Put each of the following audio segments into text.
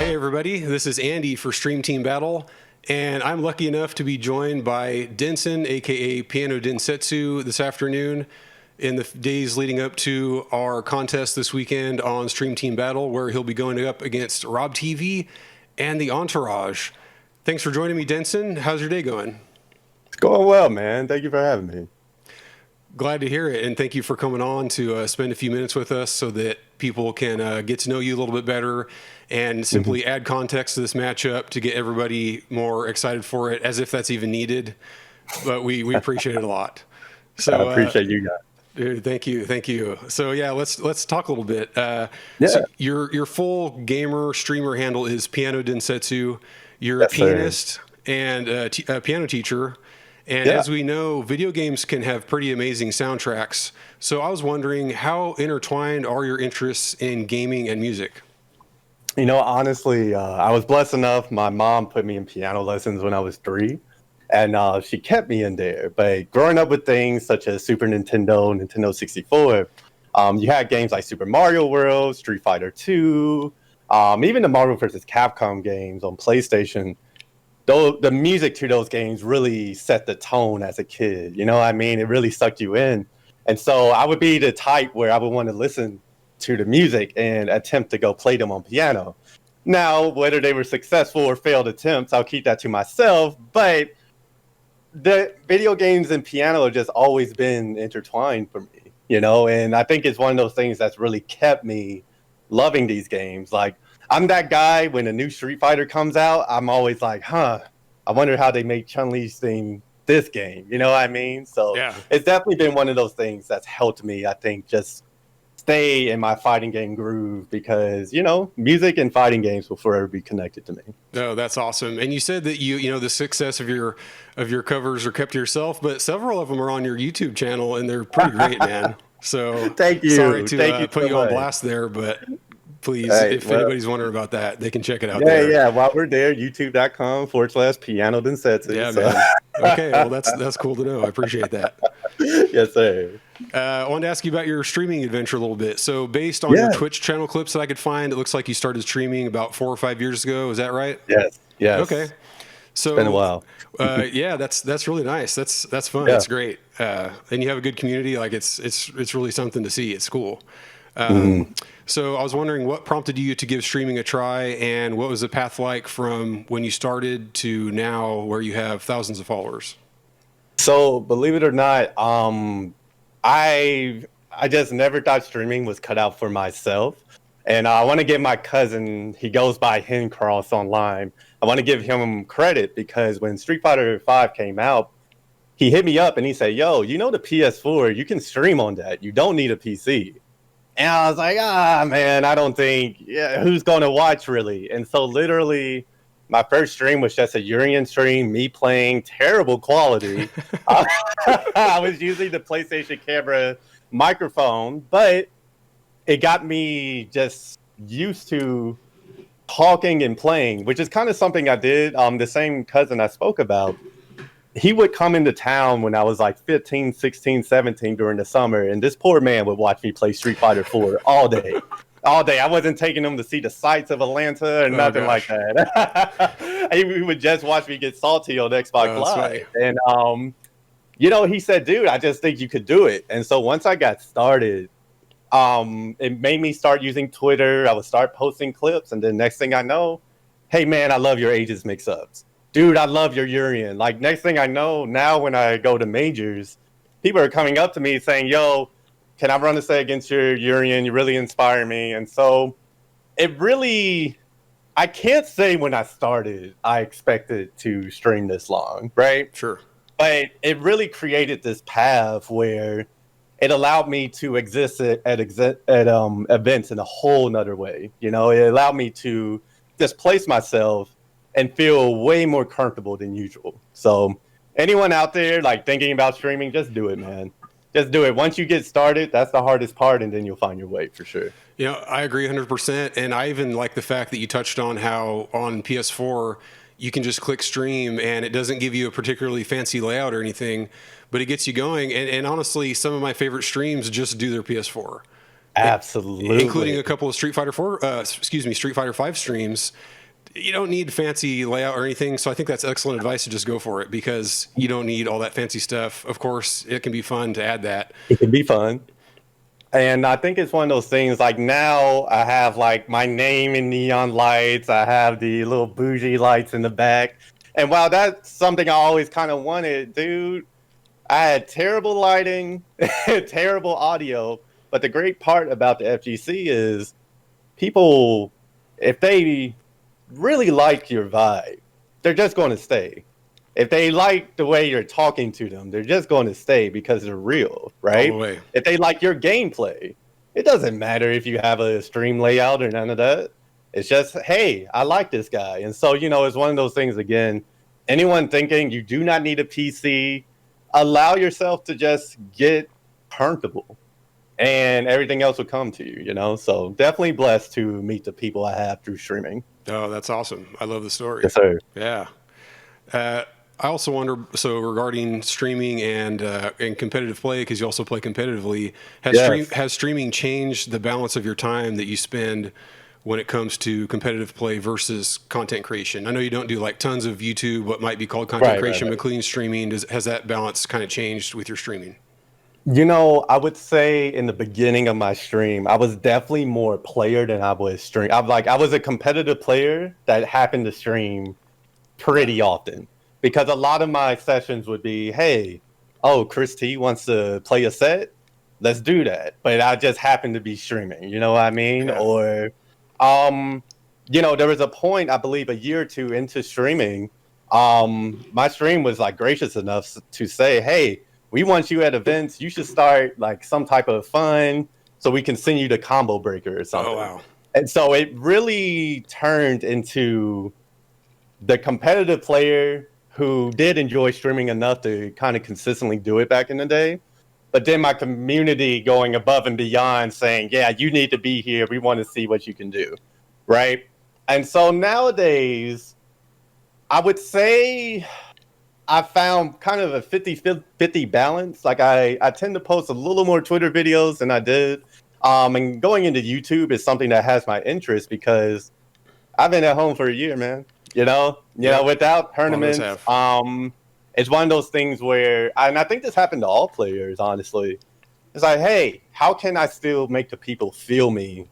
Hey everybody, this is Andy for Stream Team Battle, and I'm lucky enough to be joined by Denson, aka PianoDensetsu, this afternoon in the days leading up to our contest this weekend on Stream Team Battle, where he'll be going up against Rob TV and the Entourage. Thanks for joining me, Denson. How's your day going? It's going well, man. Thank you for having me. Glad to hear it, and thank you for coming on to spend a few minutes with us so that people can get to know you a little bit better and simply add context to this matchup to get everybody more excited for it, as if that's even needed. But we appreciate it a lot. So I appreciate you guys. Dude, thank you. So yeah, let's talk a little bit. Yeah. So your full gamer streamer handle is PianoDensetsu. You're Yes, a pianist and a piano teacher. And as we know, video games can have pretty amazing soundtracks. So I was wondering, how intertwined are your interests in gaming and music? You know, honestly, I was blessed enough. My mom put me in piano lessons when I was 3, and she kept me in there. But growing up with things such as Super Nintendo, Nintendo 64, you had games like Super Mario World, Street Fighter 2, even the Marvel vs. Capcom games on PlayStation. Though the music to those games really set the tone as a kid. You know what I mean? It really sucked you in. And so I would be the type where I would want to listen to the music and attempt to go play them on piano. Now, whether they were successful or failed attempts, I'll keep that to myself. But the video games and piano have just always been intertwined for me, you know? And I think it's one of those things that's really kept me loving these games. Like, I'm that guy when a new Street Fighter comes out, I'm always like, I wonder how they make Chun-Li's theme this game. You know what I mean? So It's definitely been one of those things that's helped me, I think, just stay in my fighting game groove because, you know, music and fighting games will forever be connected to me. No, that's awesome. And you said that you know the success of your covers are kept to yourself, but several of them are on your YouTube channel and they're pretty great, man. So Thank you. Sorry to Thank you put so you on much. blast there, but please, if anybody's wondering about that, they can check it out there. Yeah. While we're there, youtube.com/PianoDensetsu. Yeah, man. Okay, well, that's cool to know. I appreciate that. Yes, sir. I wanted to ask you about your streaming adventure a little bit. So based on your Twitch channel clips that I could find, it looks like you started streaming about 4 or 5 years ago. Is that right? Yes. Okay. So it's been a while. Yeah, that's really nice. That's fun. Yeah. That's great. And you have a good community. Like it's really something to see. It's cool. So I was wondering what prompted you to give streaming a try, and what was the path like from when you started to now where you have thousands of followers? So believe it or not, I just never thought streaming was cut out for myself. And I want to give my cousin, he goes by Hencross online. I want to give him credit because when Street Fighter 5 came out, he hit me up and he said, yo, you know the PS4, you can stream on that. You don't need a PC. And I was like, man, I don't think, who's going to watch really? And so literally my first stream was just a Urian stream, me playing terrible quality. I was using the PlayStation camera microphone, but it got me just used to talking and playing, which is kind of something I did. The same cousin I spoke about, he would come into town when I was like 15, 16, 17 during the summer, and this poor man would watch me play Street Fighter 4 all day. All day. I wasn't taking him to see the sights of Atlanta or nothing like that. He would just watch me get salty on Xbox Live. And, you know, he said, dude, I just think you could do it. And so once I got started, it made me start using Twitter. I would start posting clips. And then next thing I know, hey, man, I love your Aegis mix-ups. Dude, I love your Urian. Like, next thing I know, now when I go to majors, people are coming up to me saying, yo, can I run a set against your Urian? You really inspire me. And so it really, I can't say when I started, I expected to stream this long, right? Sure. But it really created this path where it allowed me to exist at events in a whole nother way. You know, it allowed me to just place myself and feel way more comfortable than usual. So anyone out there like thinking about streaming, just do it, man. Just do it. Once you get started, that's the hardest part, and then you'll find your way for sure. You know, I agree 100%. And I even like the fact that you touched on how on PS4, you can just click stream and it doesn't give you a particularly fancy layout or anything, but it gets you going. And honestly, some of my favorite streams just do their PS4. Absolutely. including a couple of Street Fighter 4, Street Fighter 5 streams. You don't need fancy layout or anything, so I think that's excellent advice to just go for it because you don't need all that fancy stuff. Of course, it can be fun to add that. It can be fun. And I think it's one of those things like now I have like my name in neon lights. I have the little bougie lights in the back. And while that's something I always kind of wanted, dude, I had terrible lighting, terrible audio. But the great part about the FGC is people, if they really like your vibe, they're just going to stay. If they like the way you're talking to them, they're just going to stay because they're real, right? All the way. If they like your gameplay, it doesn't matter if you have a stream layout or none of that. It's just, hey, I like this guy. And so, it's one of those things, again, anyone thinking you do not need a PC, allow yourself to just get comfortable and everything else will come to you, So definitely blessed to meet the people I have through streaming. Oh, that's awesome. I love the story. Yes, sir. Yeah. I also wonder, so regarding streaming and competitive play, because you also play competitively, has streaming changed the balance of your time that you spend when it comes to competitive play versus content creation? I know you don't do like tons of YouTube, what might be called content creation, but including streaming, has that balance kind of changed with your streaming? I would say in the beginning of my stream, I was definitely more player than I was stream. I was a competitive player that happened to stream pretty often. Because a lot of my sessions would be, hey, Chris T wants to play a set, let's do that. But I just happen to be streaming, you know what I mean? Yeah. Or, there was a point, I believe, a year or two into streaming, my stream was like gracious enough to say, hey, we want you at events. You should start like some type of fun so we can send you the combo breaker or something. Oh, wow. And so it really turned into the competitive player who did enjoy streaming enough to kind of consistently do it back in the day. But then my community going above and beyond saying, yeah, you need to be here. We want to see what you can do. Right. And so nowadays, I would say I found kind of a 50-50 balance. Like I tend to post a little more Twitter videos than I did. And going into YouTube is something that has my interest because I've been at home for a year, man. Without tournaments, it's one of those things where, and I think this happened to all players, honestly. It's like, hey, how can I still make the people feel me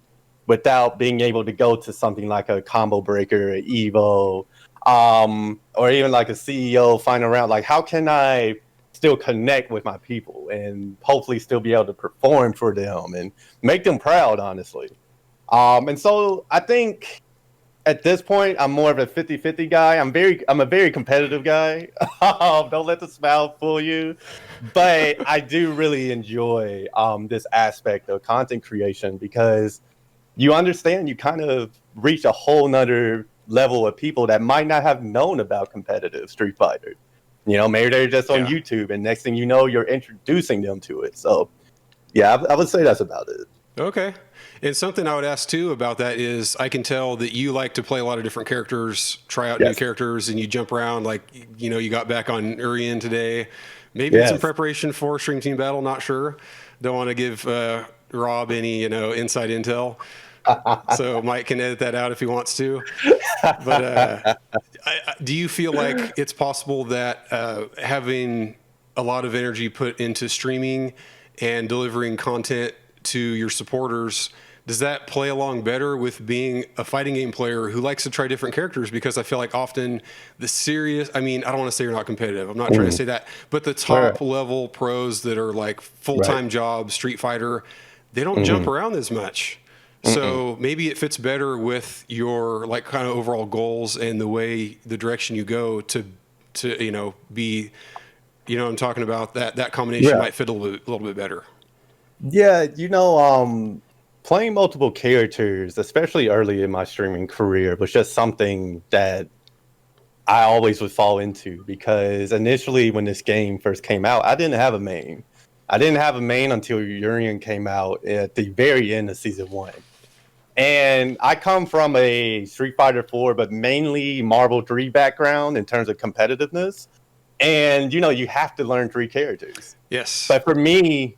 without being able to go to something like a combo breaker, an Evo, or even like a CEO final round? Like, how can I still connect with my people and hopefully still be able to perform for them and make them proud, honestly? And so I think at this point, I'm more of a 50-50 guy. I'm a very competitive guy. Don't let the smile fool you. But I do really enjoy this aspect of content creation because you understand you kind of reach a whole nother level of people that might not have known about competitive Street Fighter. Maybe they're just on YouTube and next thing you know, you're introducing them to it. So, yeah, I would say that's about it. Okay. And something I would ask too about that is I can tell that you like to play a lot of different characters, try out new characters, and you jump around like, you got back on Urian today. Maybe it's in preparation for Stream Team Battle, not sure. Don't want to give Rob any, inside intel. So Mike can edit that out if he wants to. But do you feel like it's possible that having a lot of energy put into streaming and delivering content to your supporters, does that play along better with being a fighting game player who likes to try different characters? Because I feel like often the serious, I don't want to say you're not competitive. I'm not trying to say that, but the top level pros that are like full-time job Street Fighter, they don't jump around as much. So maybe it fits better with your like kind of overall goals and the direction you go to be, I'm talking about that combination might fit a little bit better. Yeah, playing multiple characters, especially early in my streaming career, was just something that I always would fall into because initially when this game first came out, I didn't have a main. I didn't have a main until Urian came out at the very end of Season 1. And I come from a Street Fighter 4, but mainly Marvel 3 background in terms of competitiveness. And, you have to learn 3 characters. Yes. But for me,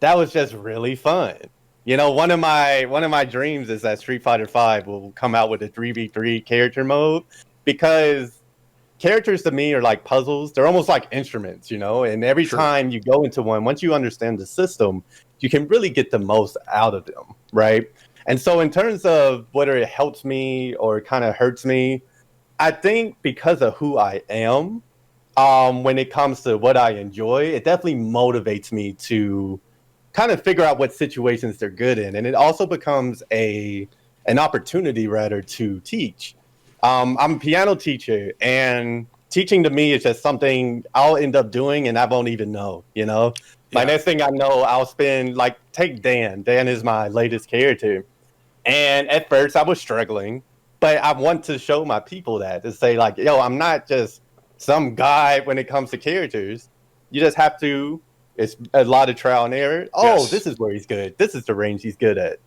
that was just really fun. one of my dreams is that Street Fighter V will come out with a 3v3 character mode, because characters to me are like puzzles. They're almost like instruments, and every Sure. time you go into one, once you understand the system, you can really get the most out of them, right? And so in terms of whether it helps me or kind of hurts me, I think because of who I am, when it comes to what I enjoy, it definitely motivates me to kind of figure out what situations they're good in, and it also becomes an opportunity rather to teach. I'm a piano teacher, and teaching to me is just something I'll end up doing, and I won't even know. My Yeah. next thing I know, I'll spend like take Dan. Dan is my latest character, and at first I was struggling, but I want to show my people that, to say like, yo, I'm not just some guy when it comes to characters. You just have to. It's a lot of trial and error. Oh, Yes. this is where he's good. This is the range he's good at.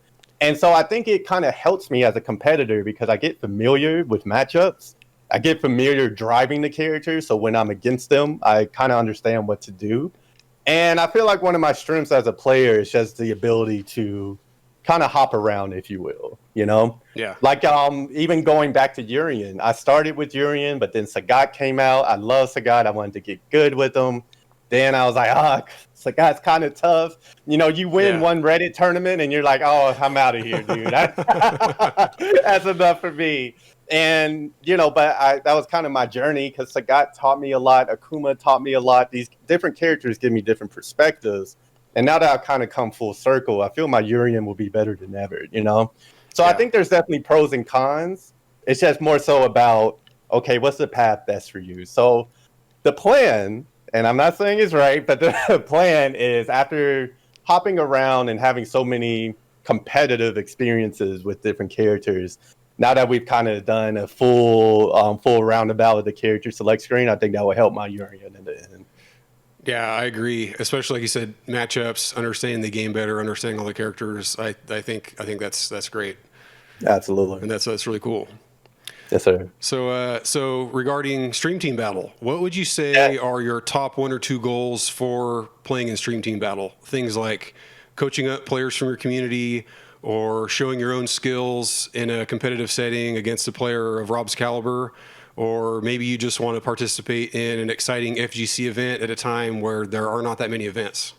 And so I think it kind of helps me as a competitor, because I get familiar with matchups. I get familiar driving the character. So when I'm against them, I kind of understand what to do. And I feel like one of my strengths as a player is just the ability to kind of hop around, if you will, Yeah. Like even going back to Urian, I started with Urian, but then Sagat came out. I love Sagat. I wanted to get good with him. Then I was like, Sagat's kind of tough. You win Yeah. one Reddit tournament and you're like, oh, I'm out of here, dude. That's enough for me. And, that was kind of my journey, because Sagat taught me a lot. Akuma taught me a lot. These different characters give me different perspectives. And now that I've kind of come full circle, I feel my Urian will be better than ever. So I Yeah. think there's definitely pros and cons. It's just more so about, okay, what's the path best for you? So the plan, and I'm not saying it's right, but the plan is, after hopping around and having so many competitive experiences with different characters, now that we've kind of done a full roundabout of the character select screen, I think that will help my Urian in the end. Yeah, I agree. Especially like you said, matchups, understanding the game better, understanding all the characters. I think that's great, Absolutely. and that's really cool. Yes, sir. So regarding Stream Team Battle, what would you Yeah. say are your top one or two goals for playing in Stream Team Battle? Things like coaching up players from your community, or showing your own skills in a competitive setting against a player of Rob's caliber, or maybe you just want to participate in an exciting FGC event at a time where there are not that many events.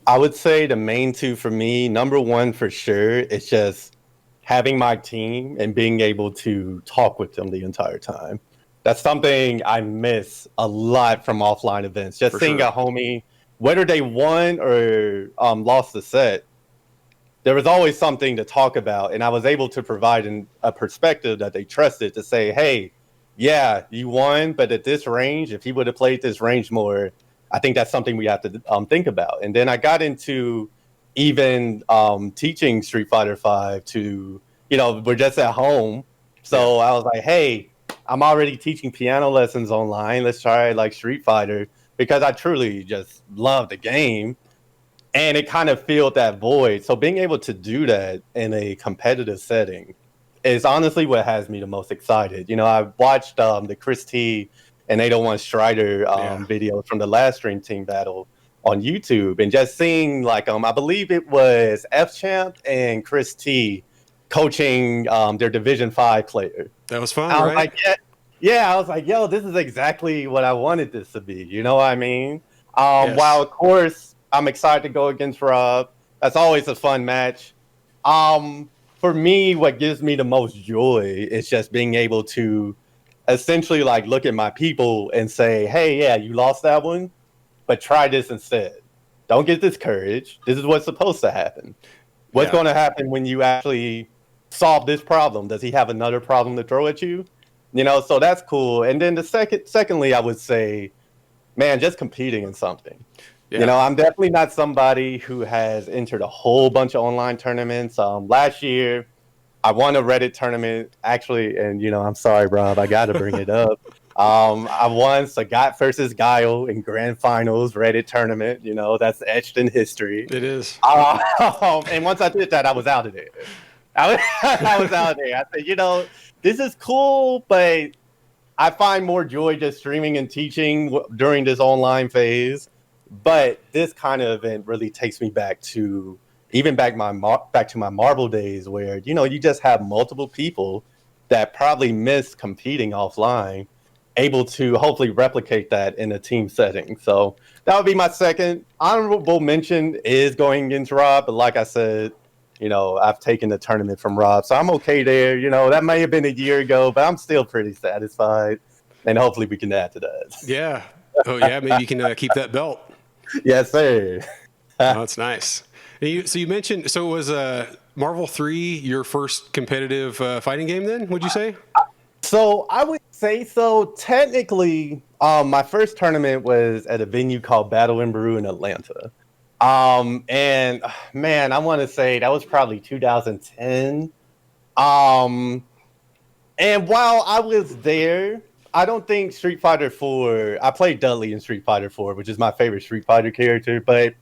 I would say the main two for me, number one for sure, is just having my team and being able to talk with them the entire time. That's something I miss a lot from offline events. Just For seeing sure. a homie, whether they won or lost the set, there was always something to talk about. And I was able to provide a perspective that they trusted, to say, hey, yeah, you won, but at this range, if he would have played this range more, I think that's something we have to think about. And then I got into even teaching Street Fighter V to, we're just at home. Yeah. So I was like, hey, I'm already teaching piano lessons online. Let's try like Street Fighter, because I truly just love the game. And it kind of filled that void. So being able to do that in a competitive setting is honestly what has me the most excited. I watched the Chris T and 801 Strider Yeah. videos from the last Stream Team Battle on YouTube, and just seeing like I believe it was F Champ and Chris T coaching their Division 5 player. That was fun, I was right? like, yeah, I was like, yo, this is exactly what I wanted this to be. You know what I mean? While Yes. of course I'm excited to go against Rob. That's always a fun match. For me, what gives me the most joy is just being able to essentially like look at my people and say, hey, yeah, you lost that one, but try this instead. Don't get discouraged. This is what's supposed to happen. What's Yeah. going to happen when you actually solve this problem? Does he have another problem to throw at you? So that's cool. And then secondly, I would say, man, just competing in something. Yeah. I'm definitely not somebody who has entered a whole bunch of online tournaments. Last year, I won a Reddit tournament, actually, and I'm sorry, Rob, I got to bring it up. I won Sagat versus Guile in grand finals Reddit tournament. That's etched in history. It is. And once I did that, I was out of there. I was out there. I said, this is cool, but I find more joy just streaming and teaching during this online phase. But this kind of event really takes me back to even back to my marble days, where you just have multiple people that probably miss competing offline, able to hopefully replicate that in a team setting. So that would be my second honorable mention is going against Rob. But like I said, I've taken the tournament from Rob, so I'm okay there. That may have been a year ago, but I'm still pretty satisfied. And hopefully we can add to that. Yeah. Oh, yeah. Maybe you can keep that belt. Yes, sir. Oh, that's nice. And so you mentioned, so was Marvel 3 your first competitive fighting game then, would you say? So I would say so. Technically, my first tournament was at a venue called Battle in Baru in Atlanta. And man, I want to say that was probably 2010. And while I was there, I don't think Street Fighter 4, I played Dudley in Street Fighter 4, which is my favorite Street Fighter character, but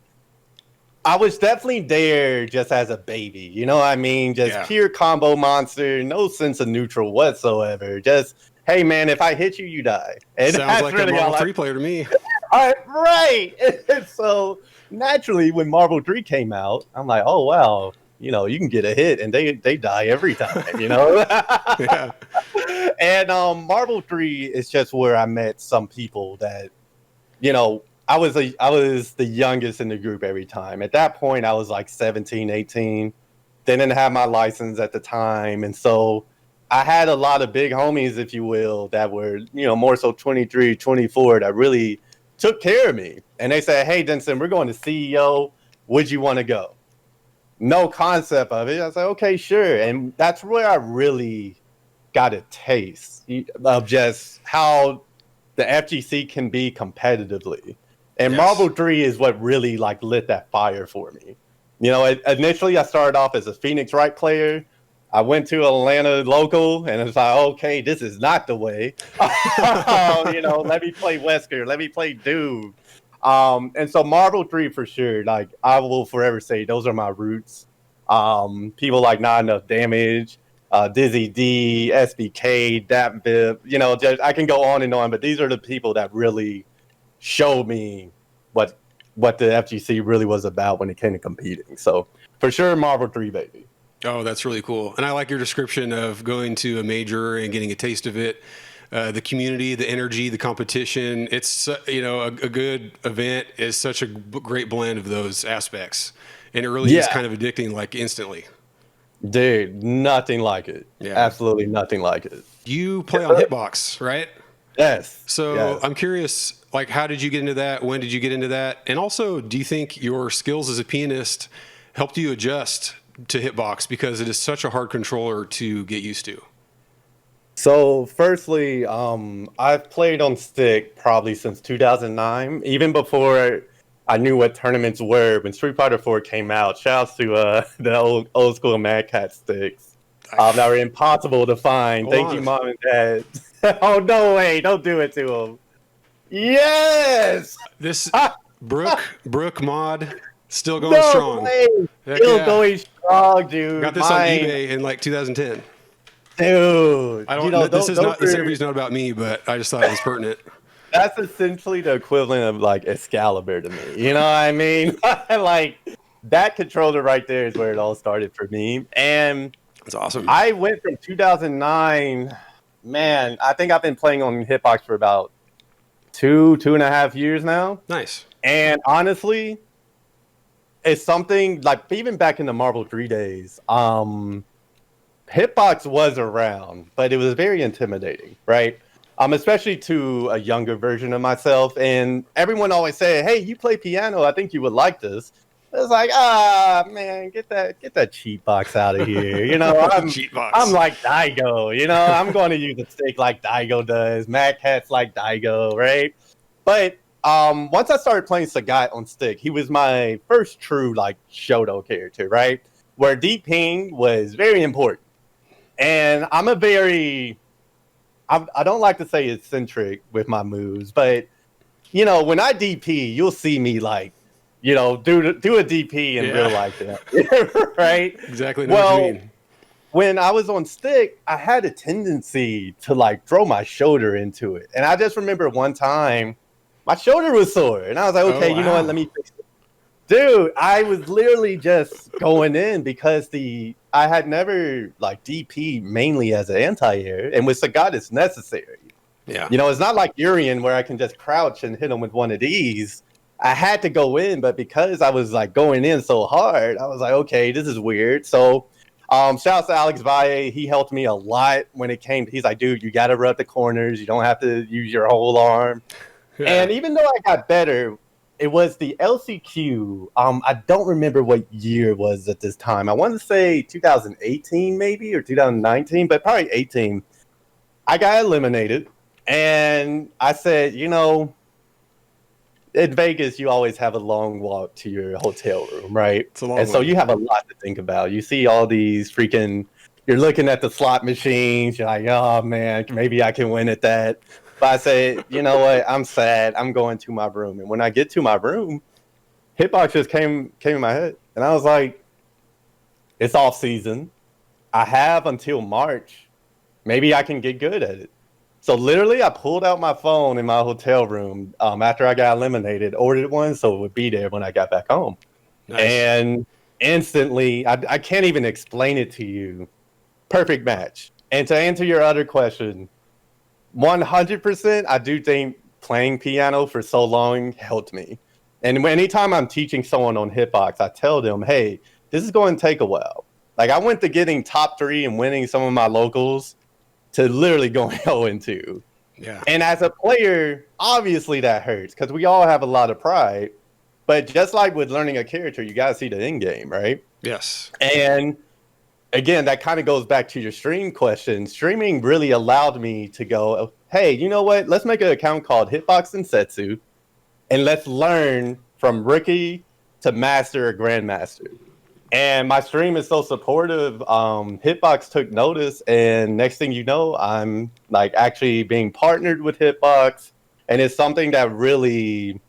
I was definitely there just as a baby. You know what I mean? Just pure combo monster, no sense of neutral whatsoever. Just, hey man, if I hit you, you die. And sounds like really a Marvel 3 player to me. Right. And so naturally, when Marvel 3 came out, I'm like, oh wow, you can get a hit and they die every time, Yeah. And Marvel 3 is just where I met some people that, I was the youngest in the group every time. At that point, I was like 17, 18. Didn't have my license at the time. And so I had a lot of big homies, if you will, that were, more so 23, 24, that really took care of me. And they said, hey, Denson, we're going to CEO. Would you want to go? No concept of it. I was like, okay, sure. And that's where I really got a taste of just how the FGC can be competitively. And Marvel 3 is what really lit that fire for me. Initially I started off as a Phoenix Wright player. I went to Atlanta local and it's like, okay, this is not the way. Let me play Wesker. Let me play Doom. And so Marvel 3 for sure, I will forever say those are my roots. People like Not Enough Damage, Dizzy D, SBK, DapVip, I can go on and on, but these are the people that really showed me what the FGC really was about when it came to competing. So for sure, Marvel 3, baby. Oh, that's really cool. And I like your description of going to a major and getting a taste of it. The community, the energy, the competition. It's, a good event is such a great blend of those aspects. And it really is kind of addicting, instantly. Dude, nothing like it. Yeah. Absolutely nothing like it. You play on Hitbox, right? Yes. So I'm curious, how did you get into that? When did you get into that? And also, do you think your skills as a pianist helped you adjust to Hitbox because it is such a hard controller to get used to? So firstly, I've played on stick probably since 2009, even before I knew what tournaments were. When Street Fighter 4 came out, shouts to the old school Mad Cat sticks that were impossible to find. Thank you, Mom and Dad. Oh, no way. Don't do it to them. Yes! This Brooke mod still going strong. Still going strong, dude. Got this on eBay in 2010. Dude, I don't. This interview's not about me, but I just thought it was pertinent. That's essentially the equivalent of Excalibur to me. You know what I mean? That controller right there is where it all started for me. And that's awesome. I went from 2009. Man, I think I've been playing on Hitbox for about two and a half years now. Nice. And honestly, it's something even back in the Marvel 3 days, Hitbox was around, but it was very intimidating, right? Especially to a younger version of myself. And everyone always said, hey, you play piano. I think you would like this. It's like, man, get that cheat box out of here. I'm like Daigo, I'm going to use a stick like Daigo does. Mad Cat's like Daigo, right? But once I started playing Sagat on stick, he was my first true Shoto character, right? Where deep ping was very important. And I'm I don't like to say eccentric with my moves, but when I DP, you'll see me do a DP in real life, right? Exactly. What you mean. When I was on stick, I had a tendency to throw my shoulder into it, and I just remember one time my shoulder was sore, and I was like, okay, you know what? Let me fix it. Dude, I was literally just going in because I had never like DP mainly as an anti-air, and with Sagat it's necessary. Yeah. You know, it's not like Urian where I can just crouch and hit him with one of these. I had to go in, but because I was like going in so hard, I was like, okay, this is weird. So shout out to Alex Valle. He helped me a lot when it came. He's like, dude, you got to rub the corners. You don't have to use your whole arm. Yeah. And even though I got better, it was the LCQ. I don't remember what year it was at this time. I want to say 2018 maybe or 2019, but probably 18. I got eliminated. And I said, you know, in Vegas, you always have a long walk to your hotel room, right? It's a long and so one. you have a lot to think about. You see all these freaking, you're looking at the slot machines. You're like, oh, man, maybe I can win at that. But I say, you know what? I'm sad. I'm going to my room. And when I get to my room, Hitbox just came in my head. And I was like, it's off season. I have until March. Maybe I can get good at it. So literally, I pulled out my phone in my hotel room after I got eliminated, ordered one so it would be there when I got back home. Nice. And instantly, I can't even explain it to you. Perfect match. And to answer your other question, 100%, I do think playing piano for so long helped me. And anytime I'm teaching someone on Hitbox, I tell them, hey, this is going to take a while. Like I went to getting top 3 and winning some of my locals to literally going 0-2. Yeah. And as a player, obviously that hurts because we all have a lot of pride. But just like with learning a character, you got to see the end game, right? Yes. And again, that kind of goes back to your stream question. Streaming really allowed me to go, hey, you know what? Let's make an account called Hitbox Densetsu, and let's learn from rookie to master or grandmaster. And my stream is so supportive. Hitbox took notice, and next thing you know, I'm like actually being partnered with Hitbox, and it's something that really,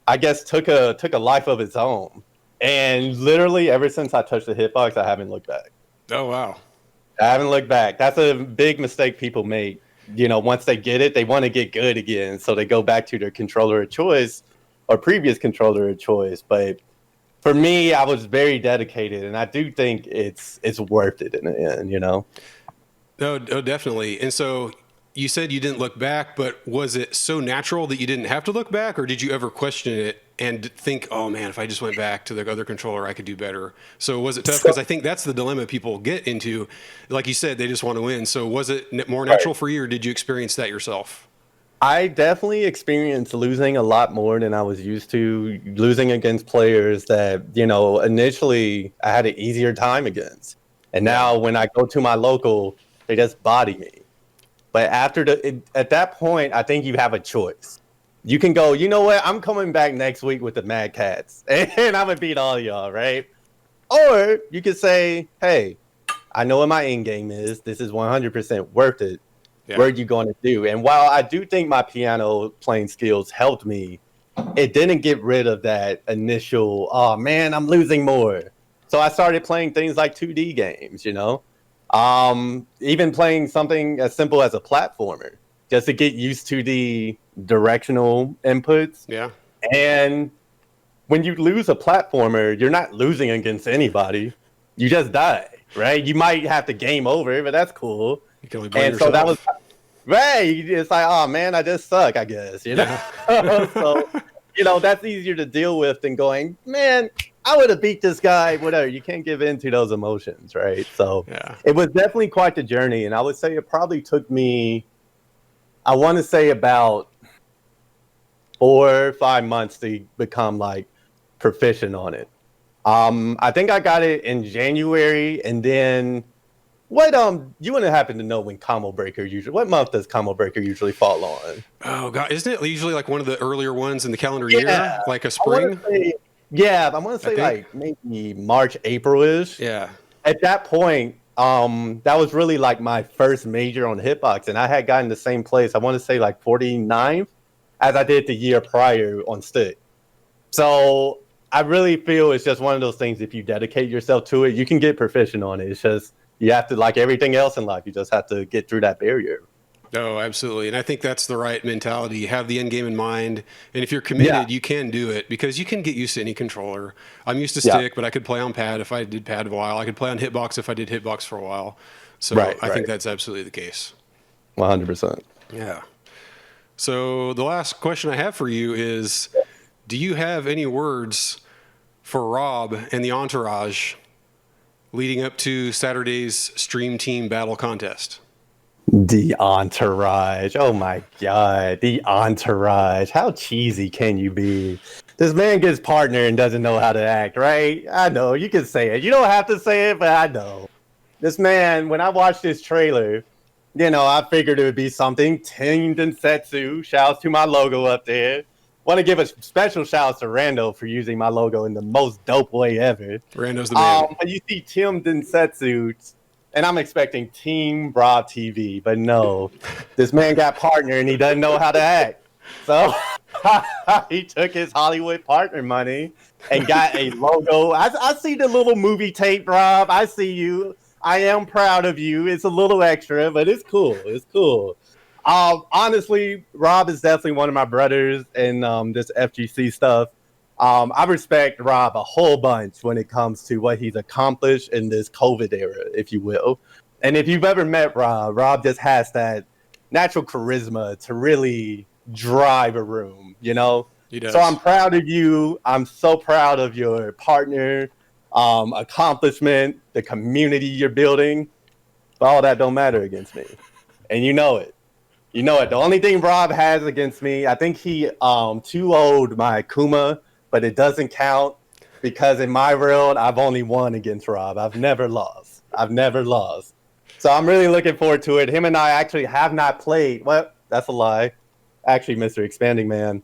I guess, took a life of its own. And literally, ever since I touched the Hitbox, I haven't looked back. Oh wow. I haven't looked back. That's a big mistake people make. You know, once they get it, they want to get good again, so they go back to their controller of choice or previous controller of choice. But for me, I was very dedicated, and I do think it's worth it in the end, you know? Oh, definitely. And so you said you didn't look back, but was it so natural that you didn't have to look back, or did you ever question it and think, oh man, if I just went back to the other controller, I could do better? So was it tough? Because I think that's the dilemma people get into. Like you said, they just want to win. So was it more natural for you, or did you experience that yourself? I definitely experienced losing a lot more than I was used to, losing against players that, you know, initially I had an easier time against. And now when I go to my local, they just body me. But at that point, I think you have a choice. You can go, you know what, I'm coming back next week with the Mad Cats, and I'm going to beat all y'all, right? Or you could say, hey, I know what my end game is. This is 100% worth it. Yeah. What are you going to do? And while I do think my piano playing skills helped me, it didn't get rid of that initial, oh man, I'm losing more. So I started playing things like 2D games, you know, even playing something as simple as a platformer just to get used to the directional inputs. Yeah. And when you lose a platformer, you're not losing against anybody. You just die, right? You might have to game over, but that's cool. You can only blame yourself. So that was right. It's like, oh man, I just suck, I guess, you know. Yeah. So, you know, that's easier to deal with than going, man, I would have beat this guy. Whatever. You can't give in to those emotions, right? So It was definitely quite the journey, and I would say it probably took me, I want to say about 4 or 5 months to become like proficient on it. I think I got it in January, and then. What you wouldn't happen to know when Combo Breaker usually? What month does Combo Breaker usually fall on? Oh god, isn't it usually like one of the earlier ones in the calendar year, like a spring? I want to say like maybe March, April-ish. Yeah. At that point, that was really like my first major on Hitbox, and I had gotten the same place. I want to say like 49th, as I did the year prior on Stick. So I really feel it's just one of those things. If you dedicate yourself to it, you can get proficient on it. It's just. You have to, like everything else in life, you just have to get through that barrier. Oh, absolutely. And I think that's the right mentality. Have the end game in mind. And if you're committed, you can do it because you can get used to any controller. I'm used to stick, but I could play on pad if I did pad a while. I could play on hitbox if I did hitbox for a while. So I think that's absolutely the case. 100%. Yeah. So the last question I have for you is, do you have any words for Rob and the Entourage leading up to Saturday's Stream Team Battle Contest? The Entourage. Oh my God. The Entourage. How cheesy can you be? This man gets partner and doesn't know how to act, right? I know. You can say it. You don't have to say it, but I know. This man, when I watched this trailer, I figured it would be something. Team Densetsu. Shouts to my logo up there. Want to give a special shout to Rando for using my logo in the most dope way ever. Rando's the man. But you see Team Densetsu, and I'm expecting Team Raw TV, but no. This man got partner and he doesn't know how to act. So he took his Hollywood partner money and got a logo. I see the little movie tape, Rob. I see you. I am proud of you. It's a little extra, but it's cool. It's cool. Honestly, Rob is definitely one of my brothers in this FGC stuff. I respect Rob a whole bunch when it comes to what he's accomplished in this COVID era, if you will. And if you've ever met Rob, Rob just has that natural charisma to really drive a room, He does. So I'm proud of you. I'm so proud of your partner, accomplishment, the community you're building. But all that don't matter against me. And you know it. You know it. The only thing Rob has against me, I think he too old my Kuma, but it doesn't count because in my world, I've only won against Rob. I've never lost. So I'm really looking forward to it. Him and I actually have not played. Well, that's a lie. Actually, Mr. Expanding Man,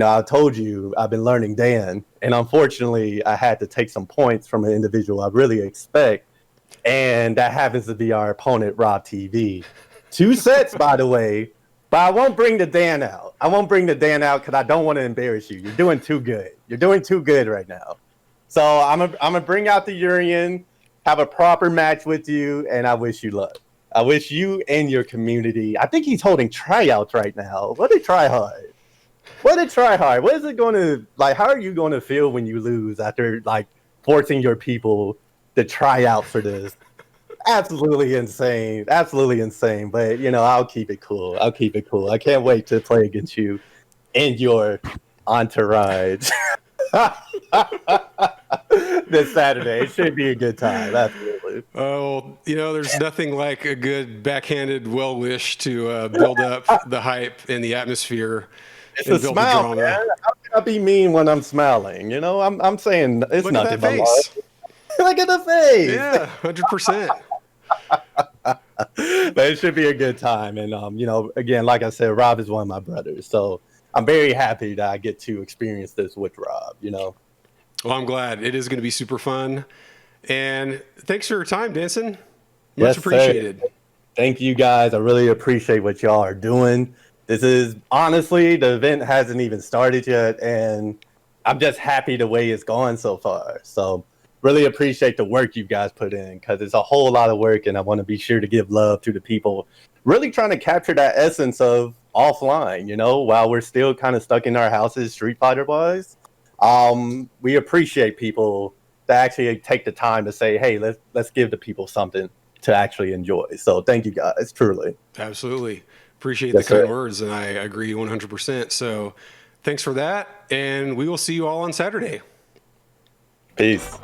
I told you I've been learning Dan, and unfortunately, I had to take some points from an individual I really expect, and that happens to be our opponent, Rob TV. 2 sets, by the way, but I won't bring the Dan out. Because I don't want to embarrass you. You're doing too good. You're doing too good right now. So I'm gonna bring out the Urian, have a proper match with you, and I wish you luck. I wish you and your community. I think he's holding tryouts right now. What a try hard. What is it going to, how are you going to feel when you lose after, forcing your people to try out for this? Absolutely insane. But, I'll keep it cool. I can't wait to play against you and your Entourage this Saturday. It should be a good time. Absolutely. Oh, there's nothing like a good backhanded well wish to build up the hype and the atmosphere. It's a smile, man. How can I be mean when I'm smiling? I'm saying it's Look nothing at that but face. love. Look at the face. Yeah, 100%. But it should be a good time. And, again, like I said, Rob is one of my brothers. So I'm very happy that I get to experience this with Rob, Well, I'm glad. It is going to be super fun. And thanks for your time, Denson. Much appreciated. Sir. Thank you, guys. I really appreciate what y'all are doing. This is, honestly, the event hasn't even started yet. And I'm just happy the way it's going so far. So really appreciate the work you guys put in because it's a whole lot of work, and I want to be sure to give love to the people really trying to capture that essence of offline, while we're still kind of stuck in our houses Street Fighter wise. We appreciate people that actually take the time to say, hey, let's give the people something to actually enjoy. So thank you guys, truly. Absolutely. Appreciate the kind words, and I agree 100%. So thanks for that, and we will see you all on Saturday. Peace.